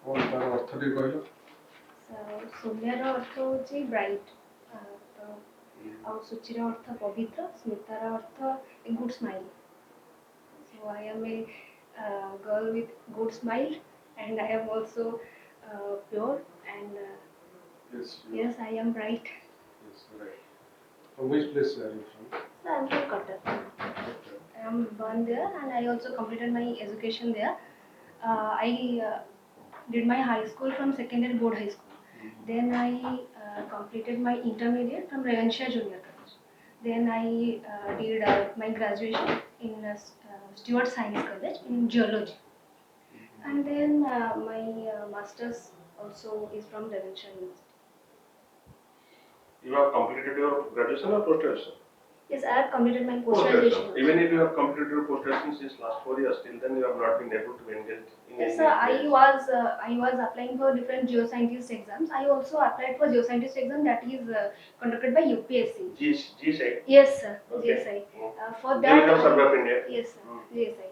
कौन तार अर्थ टी कहलो सौम्यार अर्थ होची ब्राइट तो और सुचिर अर्थ पवित्र स्मितार अर्थ a good smile so I am a girl with good smile and I am also pure and yes I am bright. Yes, right. From which place are you from? So I am from Cuttack. I am born there and I also completed my education there. I did my high school from secondary board high school. Then I completed my intermediate from Revansha Junior College. Then I did my graduation in Stewart Science College in geology. And then my masters also is from Revansha University. You have completed your graduation or post-graduation? Yes, I have completed my post-graduation. Even if you have completed your post-graduation since last 4 years, till then you have not been able to engage in yes, any I was applying for different geoscientist exams. I also applied for geoscientist exam that is conducted by UPSC. GSI? Yes, sir. Okay. GSI. For that, Geological Survey of India? Yes, sir. GSI.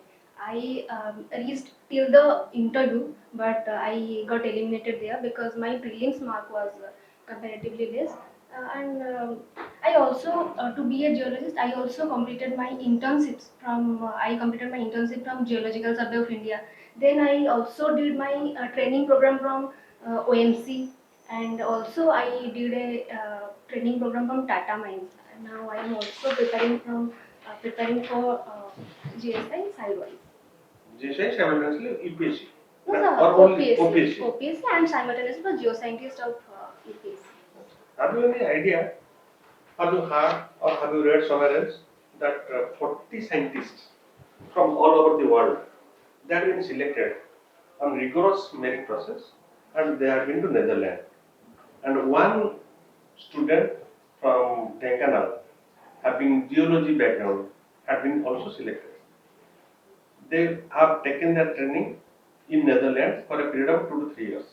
I reached till the interview, but I got eliminated there because my prelims mark was comparatively less. I also, to be a geologist, I also completed my internships from. I completed my internship from Geological Survey of India. Then I also did my training program from OMC, and also I did a training program from Tata Mines. Now I am also preparing for GSI sidewise. GSI simultaneously UPSC? No, sir, or only OPSC. OPSC and simultaneously for geoscientist of UPSC. Have you any idea? Have you heard or have you read somewhere else that 40 scientists from all over the world, they have been selected on rigorous merit process and they have been to Netherlands. And one student from Denkanal, having geology background, had been also selected. They have taken their training in Netherlands for a period of 2 to 3 years.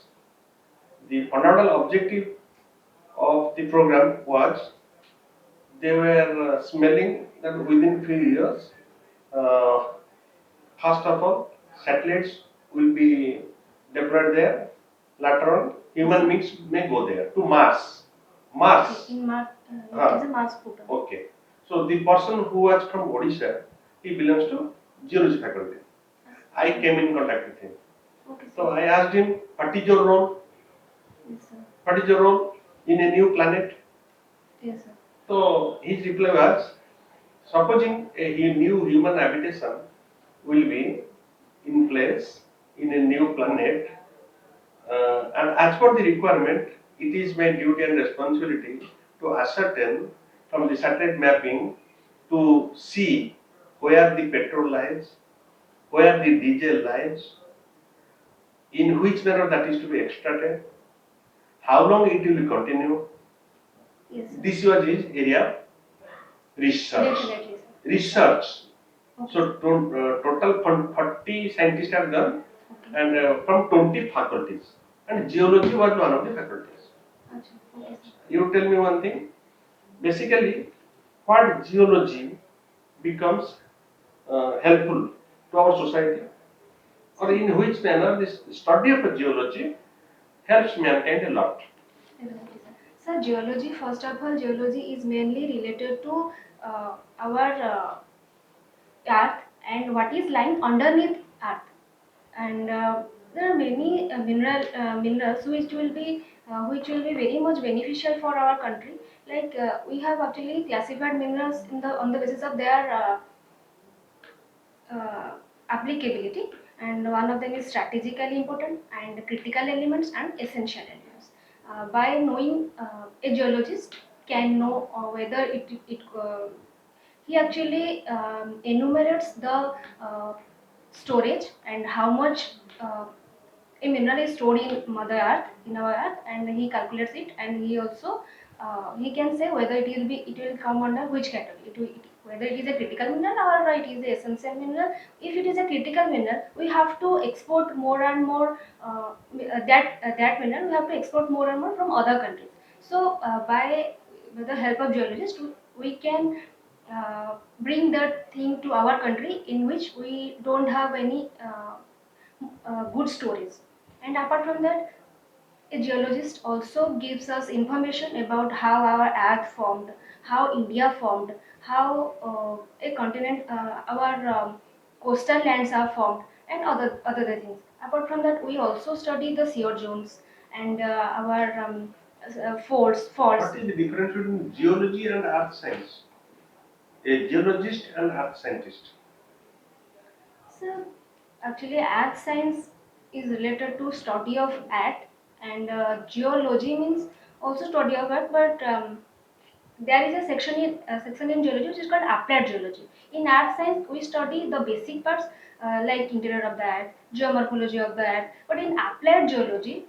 The fundamental objective of the program was they were smelling that within few years, uh, first of all, satellites will be deployed there. Later on, human beings may go there to Mars. Mars. In Mars, it is a Mars program. Okay. So the person who was from Odisha, he belongs to geology faculty. I came in contact with him. Okay, so I asked him, what is your role? Yes, sir. What is your role in a new planet? Yes, sir. So his reply was, supposing a new human habitation will be in place in a new planet, and as per the requirement, it is my duty and responsibility to ascertain from the satellite mapping to see where the petrol lies, where the diesel lies, in which manner that is to be extracted, how long it will continue. Yes, sir. This was his area of research. Definitely, sir. Research. Okay. So total 40 scientists are done, Okay. and from 20 faculties, and geology was one of the faculties. Achha. Okay, sir. You tell me one thing. Basically, what geology becomes helpful to our society, or in which manner this study of geology helps mankind a lot. Definitely, sir. Sir, geology, first of all, geology is mainly related to our earth and what is lying underneath earth. And there are many minerals which will be very much beneficial for our country. Like we have actually classified minerals in the on the basis of their applicability, and one of them is strategically important and critical elements and essential elements. By knowing, a geologist can know whether he actually enumerates the storage and how much a mineral is stored in mother earth, in our earth, and he calculates it, and he also he can say whether it will come under which category, whether it is a critical mineral or it is a essential mineral. If it is a critical mineral, we have to export more and more that mineral we have to export more and more from other countries. So by with the help of geologists, we can bring that thing to our country in which we don't have any good storage. And apart from that, a geologist also gives us information about how our earth formed, how India formed, how a continent, our coastal lands are formed, and other things. Apart from that, we also study the shear zones and our faults. What is the difference between geology and earth science? A geologist and earth scientist. So actually, earth science is related to study of earth, and geology means also study of earth, but there is a section in geology which is called applied geology. In earth science, we study the basic parts like interior of the earth, geomorphology of the earth. But in applied geology,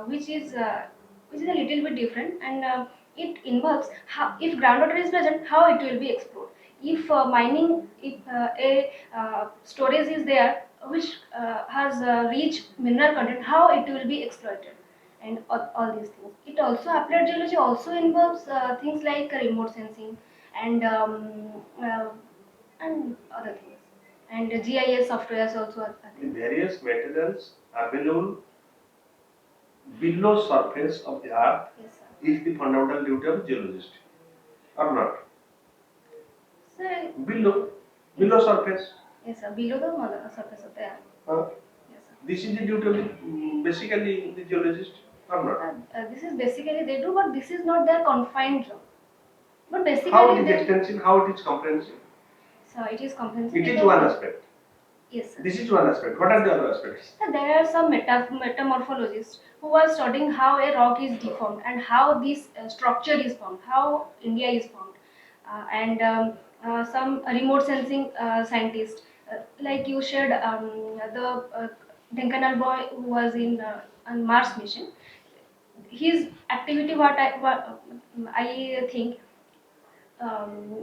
which is a little bit different, and it involves how, if groundwater is present, how it will be explored. If mining, if a storage is there which has rich mineral content, how it will be exploited, and all these things. It also applied geology also involves things like remote sensing and uh, and other things, and GIS softwares also are The there. various materials available below surface of the earth Yes, sir. is the fundamental duty of geologist, or not? So Below surface. yes, sir. Below the surface of the earth. Huh? Yes, sir. This is the duty of the, basically the geologist, or not? This is basically they do, but this is not their confined job. But How basically it is they, extensive, how it is comprehensive. so it is comprehensive. It is because- one aspect. Yes, sir. This is one aspect. What are the other aspects? There are some metamorphologists who are studying how a rock is deformed and how this structure is formed, how India is formed, and some remote sensing scientists, like you shared the Dhenkanal boy who was in on Mars mission. His activity, I think,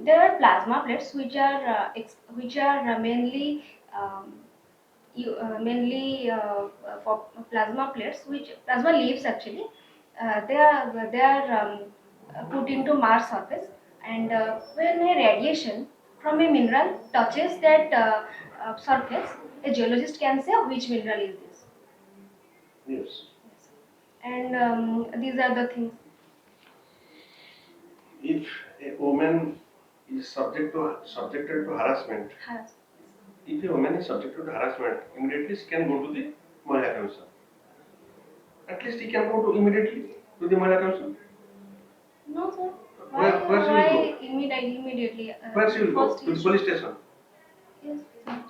there are plasma plates which are mainly mainly for plasma plates, which plasma leaves actually, they are put into Mars surface, and when a radiation from a mineral touches that surface, a geologist can say which mineral is this. Yes. And these are the things. If a woman is subjected to harassment, Has. if a woman is subjected to harassment, immediately she can go to the Mahila Commission. At least he can go to immediately to the Mahila Commission. No, sir. Where she will Why go? immediately? Where she will go? First To the is- police station. Yes.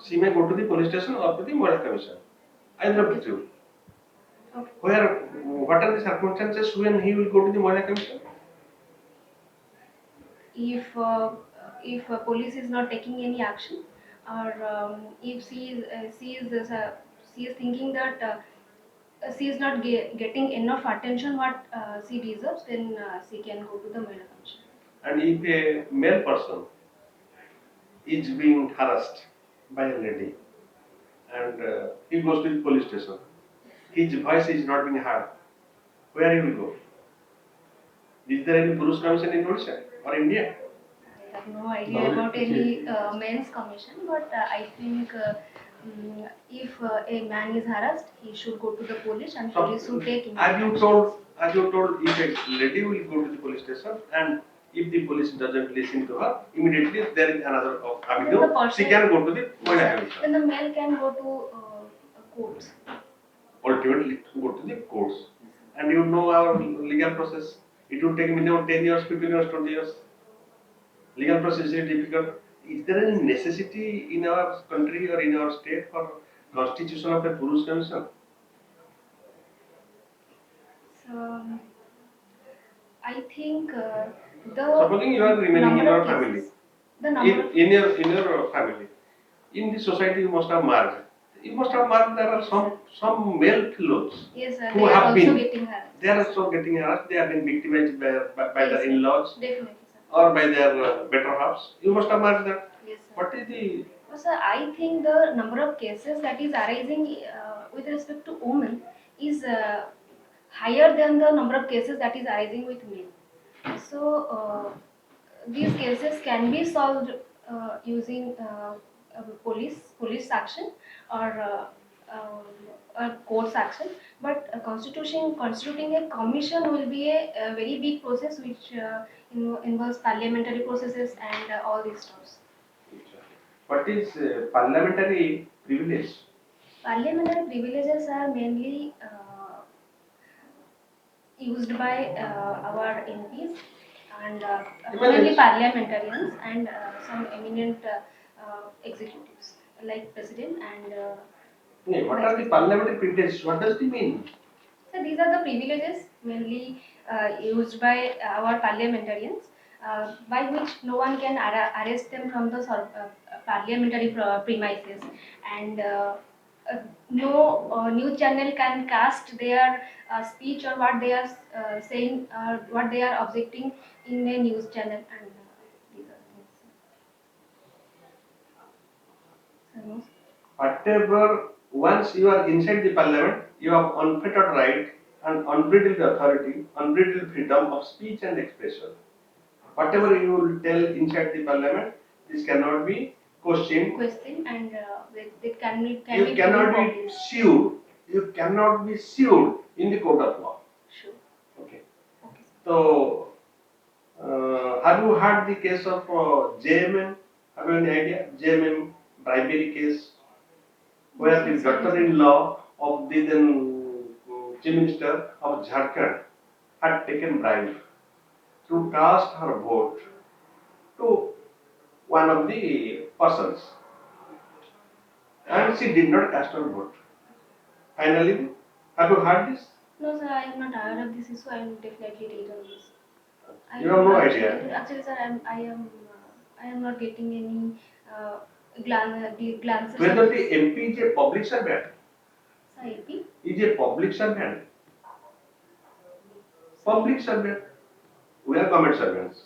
She may go to the police station or to the Mahila Commission. Either of the two. Okay. What are the circumstances when he will go to the Mahila Commission? If police is not taking any action, or if she is thinking that she is not getting enough attention what she deserves, then she can go to the Mahila Commission. And if a male person is being harassed by a lady and he goes to the police station, his voice is not being heard, where he will go? Is there any Purush Commission in Odisha or India? I have no idea No, about it- any men's commission, but I think if a man is harassed, he should go to the police, and So, police should take as immediate you action. told, if a lady will go to the police station and if the police doesn't listen to her, immediately there is another Then the avenue. person- She can go to the Mahila Commission. Then the male can go to courts. Ultimately, go to the courts. And you know our legal process. It will take minimum 10 years, 15 years, 20 years. Legal process is very difficult. Is there any necessity in our country or in our state for constitution of a Purush Commission? So I think the Supposing you are remaining in number your of family, cases, the number of in your family, in the society you must have marked. You must have marked there are some male fellows yes, who they are have also been. getting harassed. They are also getting harassed. They have been victimized by Yes, their sir. in-laws Definitely, sir. or by their better halves. You must have marked that. Yes, sir. What is the Sir, I think the number of cases that is arising with respect to women is higher than the number of cases that is arising with men. So these cases can be solved using police action, or courts action, but constituting a commission will be a very big process which involves parliamentary processes and all these stuffs. What is parliamentary privilege? Parliamentary privileges are mainly used by our MPs and mainly parliamentarians and some eminent executives like president and What are the parliamentary privileges? What does it mean? so these are the privileges mainly used by our parliamentarians, by which no one can arrest them from the parliamentary premises, and no news channel can cast their speech or what they are saying, what they are objecting in a news channel, and these are things. So, no. Whatever, once you are inside the parliament, you have unfettered right and unbridled authority, unbridled freedom of speech and expression. Whatever you will tell inside the parliament, this cannot be questioned. And it can be You cannot be published. sued. You cannot be sued in the court of law. Sure. Okay. Okay. So, have you heard the case of JMM? Have you any idea? JMM bribery case, where the daughter-in-law of the then Chief Minister of Jharkhand had taken bribe to cast her vote to one of the persons, and she did not cast her vote. Finally, have you heard this? No, sir, I am not aware of this issue. I will definitely read on this. You have no idea. Actually, sir, I am not getting any glances. Whether the MP is a public servant? Sir, AP? Is a public servant? Public servant. We are government servants.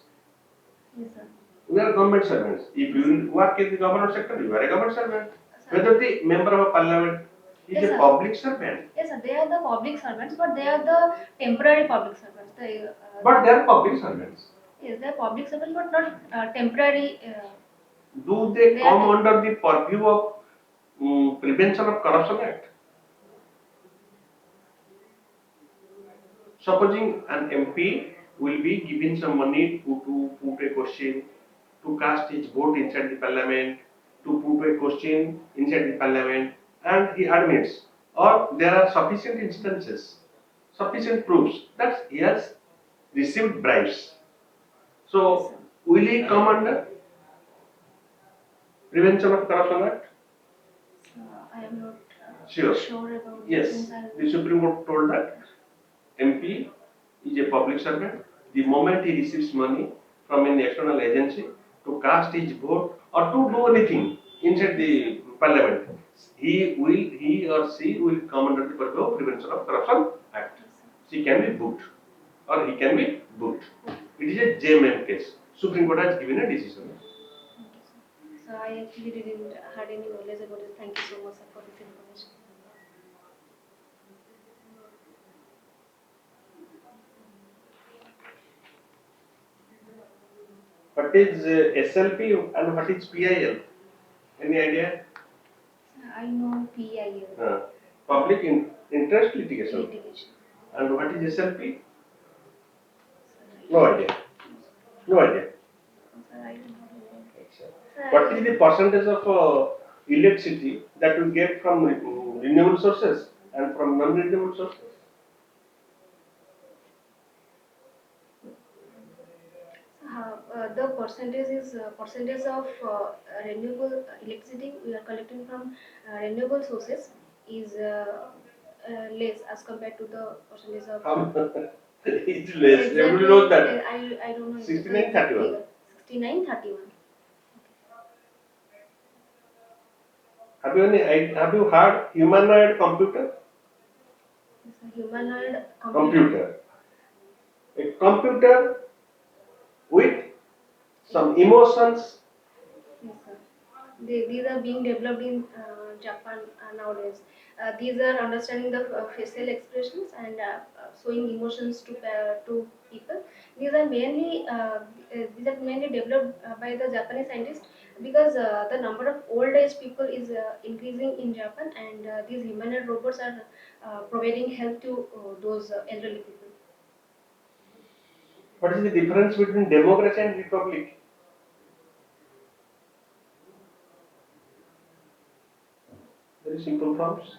Yes, sir. We are government servants. If you work in the government sector, you are a government servant. Sir. Whether the member of a parliament is Yes, a sir. public servant. Yes, sir. They are the public servants, but they are the temporary public servants. But they are public servants. Yes, they are public servants, but not temporary. Do they They come are under the purview of Prevention of Corruption Act? Supposing an MP will be given some money to put a question, to cast his vote inside the parliament, to put a question inside the parliament, and he admits, or there are sufficient instances, sufficient proofs that he has received bribes. So, will he come under Prevention of Corruption Act? I am not Sure. sure about this. Yes, Since the Supreme Court told that MP is a public servant. The moment he receives money from an external agency to cast his vote or to do anything inside the parliament, he or she will come under the purview of Prevention of Corruption Act. She can be booked or he can be booked. It is a JMM case. Supreme Court has given a decision. So I actually didn't had any knowledge about it. Thank you so much, sir, for this information. What is SLP and what is PIL? Any idea? I know PIL. Public interest litigation. Litigation. And what is SLP? No idea. No idea. Sir, I don't know. Sir, What is the percentage of electricity that we get from renewable sources and from non-renewable sources? The percentage is percentage of renewable electricity we are collecting from renewable sources is less as compared to the percentage of. It's less. Everybody knows that. I don't know. 69-31. 69-31. Have you heard humanoid computer? It's a humanoid Computer. A computer with some emotions. Yes, sir. These are being developed in Japan nowadays. These are understanding the facial expressions and showing emotions to people. These are mainly developed by the Japanese scientists. because the number of old age people is increasing in Japan, and these humanoid robots are providing help to those elderly people. What is the difference between democracy and republic? Very simple terms.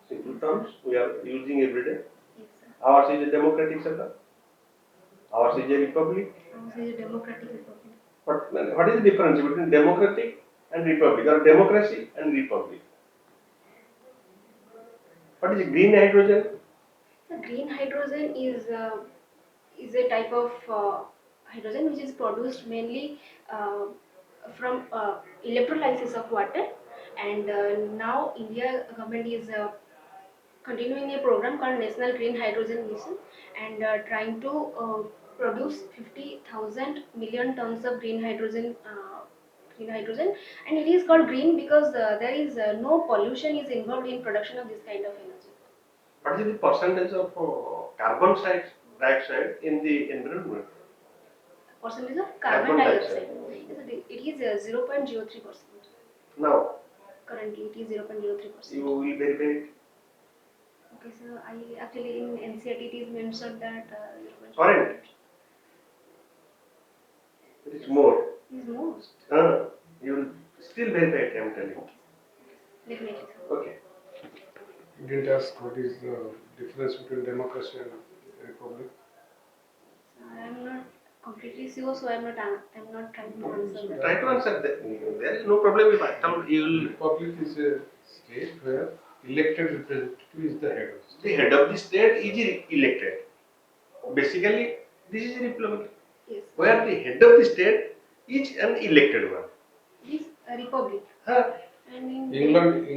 Simple terms we are using every day. Yes, sir. Ours is a democratic setup. Ours is a republic. Ours is a democratic republic. But what is the difference between democratic and republic, or democracy and republic? What is green hydrogen? The green hydrogen is a type of hydrogen which is produced mainly from electrolysis of water, and now India government is continuing a program called National Green Hydrogen Mission, and trying to produce 50,000 million tons of green hydrogen. And it is called green because there is no pollution is involved in production of this kind of energy. What is the percentage of carbon dioxide in the environment? Percentage of Carbon carbon dioxide. dioxide. It is 0.03%. Now, Currently, it is 0.03%. you will verify it. Okay, so I actually in NCERT it is mentioned that Current. It is more. is most. You will still verify it, I am telling you. Definitely, sir. Okay. You didn't ask what is the difference between democracy and republic. I am not completely sure, so I am not trying to answer that. Try to answer that. There is no problem with that. You will. Republic is a state where elected representative is the head of the state. The head of the state is elected. Basically, this is a republic, Yes. where the head of the state is an elected one. It is a republic. Huh? And in England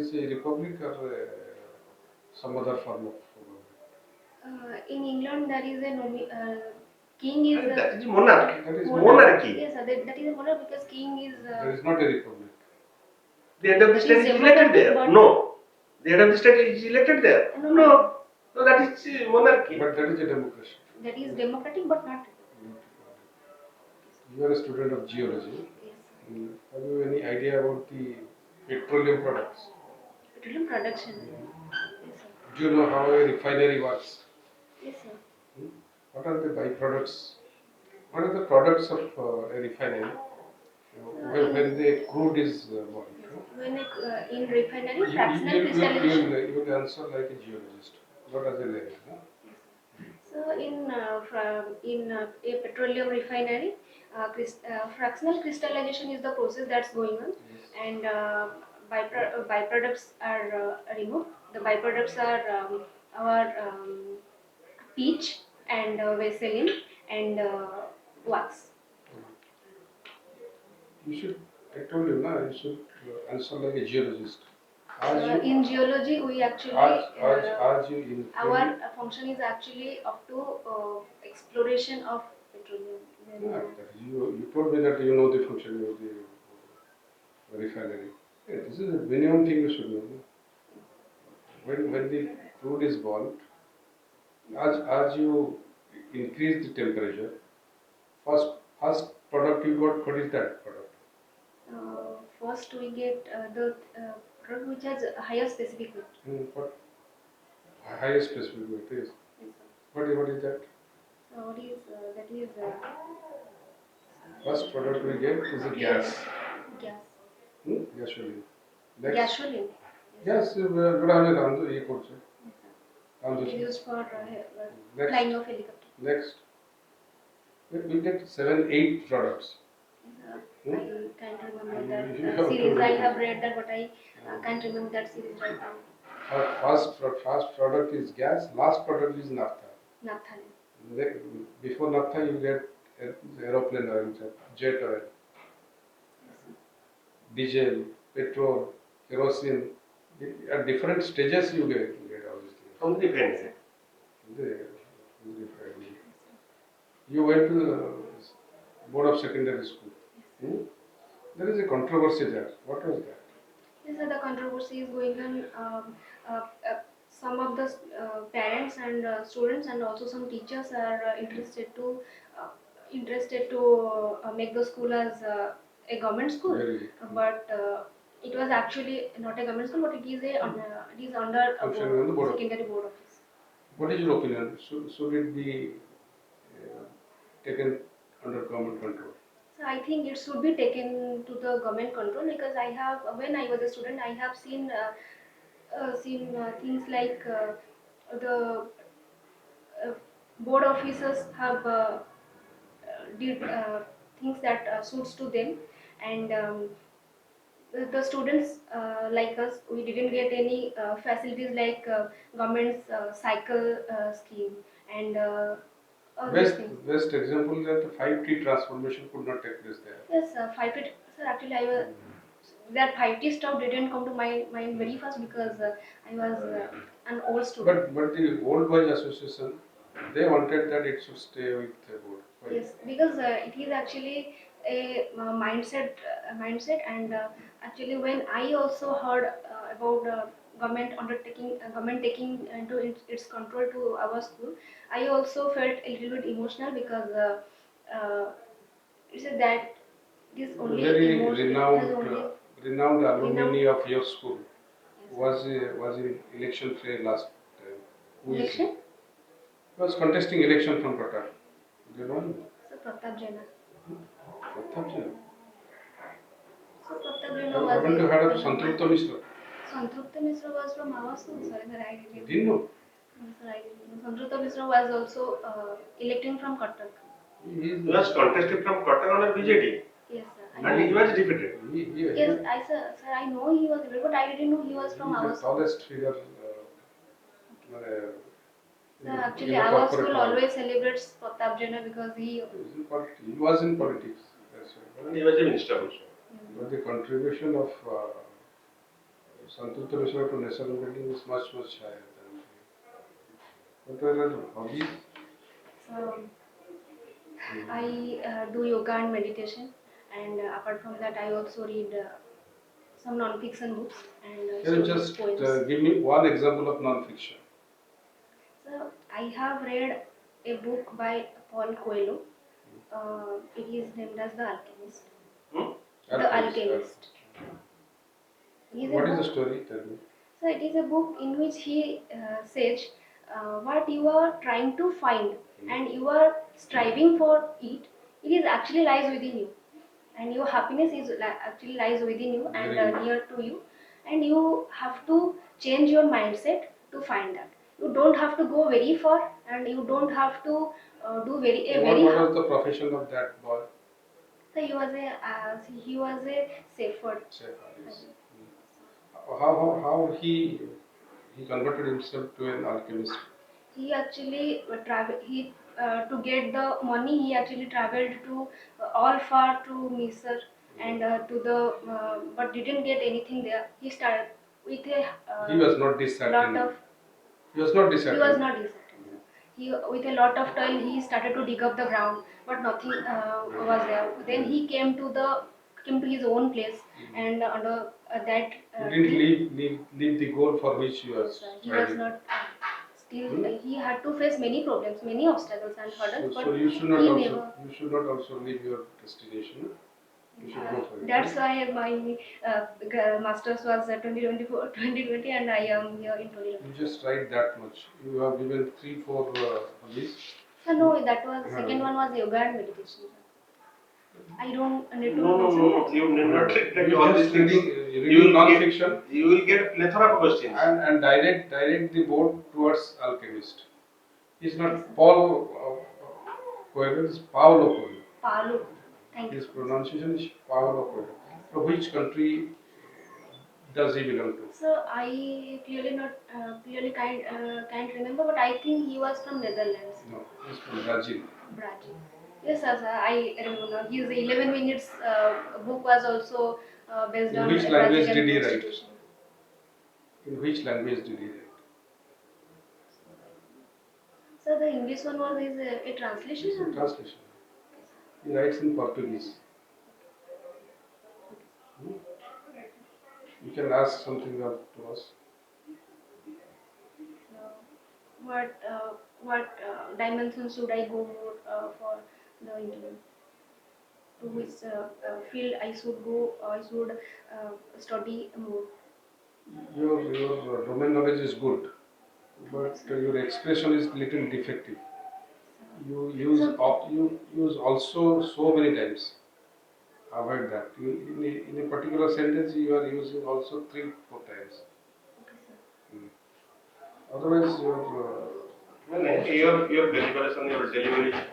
is a republic or some other form of government? in England there is a king is That is monarchy. That is Monarchy. Yes, sir, that is a monarch because king is There is not a republic. The head of the state is elected democratic, there. but- No. The head of the state is elected there. No, No. No, that is monarchy. But that is a democracy. that is democratic but not. You are a student of geology. Yes. Have you any idea about the petroleum products? Petroleum production. Yes, sir. Do you know how a refinery works? Yes, sir. What are the byproducts? What are the products of a refinery? When the crude is burned. When in refinery, You fractional crystallization. will answer like a geologist, not as a layman. So in a petroleum refinery, fractional crystallization is the process that's going on, and byproducts are removed. The byproducts are our pitch and vaseline and wax. You should, I told you, you should answer like a geologist. In geology, we actually As you in our function is actually up to exploration of petroleum. you told me that you know the function of the refinery. Yeah, this is a minimum thing you should know. When the crude is burned, as you increase the temperature, first product you got, what is that product? First, we get the product which has higher specific weight. What highest specific weight is? Yes, sir. What is that? What is that is First product we get is a gas. gas. Gasoline. Next. Gasoline. Yes, good afternoon. Ye course. It is used for Next. flying of helicopter. Next. We get 7-8 products. I can't remember that You have to series. I read have it. read that, but I can't remember that series right now. First product is gas. Last product is naphtha. Naphthalene. Before naphtha, you get aeroplane oil, jet oil, diesel, petrol, kerosene. At different stages, you get all these things. From the defense. You went to the board of secondary school. There is a controversy there. What was that? Yes, sir, the controversy is going on. Some of the parents and students and also some teachers are interested to interested to make the school as a government school, Very. but it was actually not a government school, but it is under a Functioning on the board of- secondary board office. What is your opinion? Should it be taken under government control? So I think it should be taken to the government control, because I have, when I was a student, I have seen things like the uh, board officers have did things that suits to them, and the students like us, we didn't get any facilities like government's cycle scheme and all these Best things. best example is that the 5T transformation could not take place there. Yes, 5T. Sir, actually, I was that 5T stuff didn't come to my mind very fast, because I was an old student. But the old boys association, they wanted that it should stay with the board. Why? Yes, because it is actually a mindset, and actually when I also heard about government taking into its control to our school, I also felt a little bit emotional, because it's that it is only Very emotional. It is only renowned alumni Renowned. of your school was in election fair last time. Who is he? election. He was contesting election from Cuttack. Do you know him? So Pratap Jaina. Pratap Jain. So Pratap Jaina was. Haven't you heard of Santrupta Mishra? Santrupta Mishra was from our school. Sorry, sir, I didn't. Didn't know. No, sir, I didn't know. Santrupta Mishra was also electing from Cuttack. He is He was contested from Cottack on a BJD Yes, sir. and he was defeated. Yes, sir, I know he was elected, but I didn't know he was from our the school. tallest figure. Sir, actually, in the our corporate school world. always celebrates Pratap Jaina, because He was in politics. That's And right. he was a minister also. But the contribution of Santrupta Mishra to national building is much higher than. What are your hobbies? So I do yoga and meditation, and apart from that, I also read some non-fiction books and Can you stories, just poems. give me one example of non-fiction? So I have read a book by Paul Coelho. It is named as The Alchemist. Hmm? The Alchemist. It is a What is book- the story? Tell me. So it is a book in which he says what you are trying to find and you are striving for it. It is actually lies within you, and your happiness is actually lies within you and Very good. near to you, and you have to change your mindset to find that. You don't have to go very far, and you don't have to do What was the profession of that boy? So he was a Sephard. Yes. How he converted himself to an alchemist? He actually travel. He to get the money. He actually traveled to all far to Mysore and to the but didn't get anything there. He started with a He was not lot disheartened. of. He was not He disheartened. was not disheartened. He with a lot of toil he started to dig up the ground, but nothing was there. Then he came to his own place, and under that He didn't leave the goal for which he was he was striving. not still he had to face many problems, many obstacles and hurdles, So but you should not also leave your destination. You should go for it. that's why my masters was 2020, and I am here in 2020. You just write that much. You have given 3-4 hobbies. So no, that was second one was yoga and meditation. I don't need to No. You need not take You all just these things. reading will non-fiction You will get plethora of questions. and direct the board towards alchemist. He's not Paul Coelho, it's Paulo Coelho. Palu. Thank you. His pronunciation is Paulo Coelho. From which country does he belong to? So I clearly can't remember, but I think he was from Netherlands. No, he's from Brazil. Brazil. Yes, sir. I remember. His 11 minutes book was also based In on which a language Brazilian did he write? constitution. In which language did he write? So the English one was a It's a translation. translation. He writes in Portuguese. Hmm? You can ask something up to us. So what dimensions should I go for the interview. To which field I should go, I should study more. Your domain knowledge is good, but your expression is little defective. You use you use also so many times. Avoid that. In a particular sentence, you are using also 3-4 times. Okay, sir. Otherwise, your your deliberation, your delivery is fine.